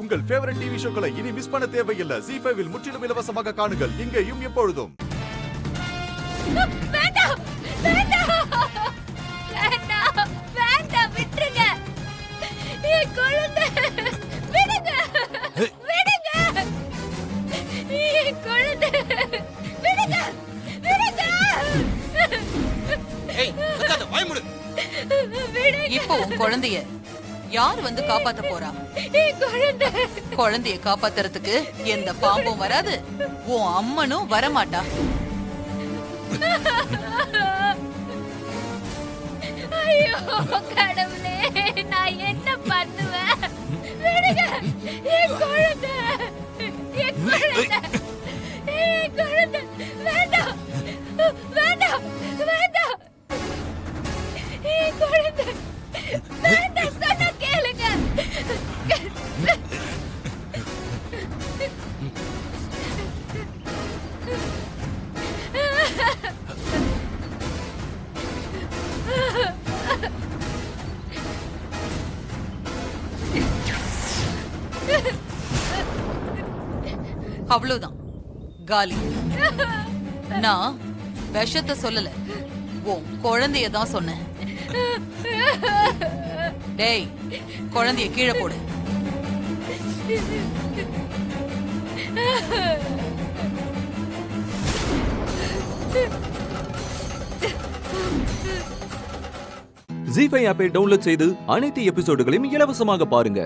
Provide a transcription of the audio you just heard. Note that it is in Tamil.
உங்கள் ஃபேவரட் டிவி ஷோக்களை இனி மிஸ் பண்ண தேவையில்லை. ZEE5 இல் முற்றிலும் இலவசமாக காணுங்கள். இங்கேயும் எப்பொழுதும். வேண்டாம் வேண்டாம் வேண்டாம் வேண்டாம், விட்டுருங்க. என் குழந்தை விடுங்க விடுங்க, என் குழந்தை விடுங்க விடுங்க. ஏய் கத்தாத, வாய் மூடு. இப்போ உன் குழந்தைய யார் வந்து காப்பாத்த போறா? என் குழந்தை. குழந்தைய காப்பாத்துறதுக்கு எந்த பாம்பும் வராது, உன் அம்மனும் வரமாட்டா. ஐயோ கடவுளே, நான் என்ன பண்ணுவேன்? விடுங்க என் குழந்தை, என் குழந்தை, என் குழந்தை. வேண்டாம் வேண்டாம் வேண்டாம், என் குழந்தை வேண்டாம், சொன்னா கேளுங்க. அவ்வளவுதான், காலி. நான் விஷத்தை சொல்லல, உன் குழந்தைய தான் சொன்னேன். டேய், குழந்தைய கீழே போடு. ZEE5 ஆப்பை டவுன்லோட் செய்து அனைத்து எபிசோடுகளையும் இலவசமாக பாருங்க.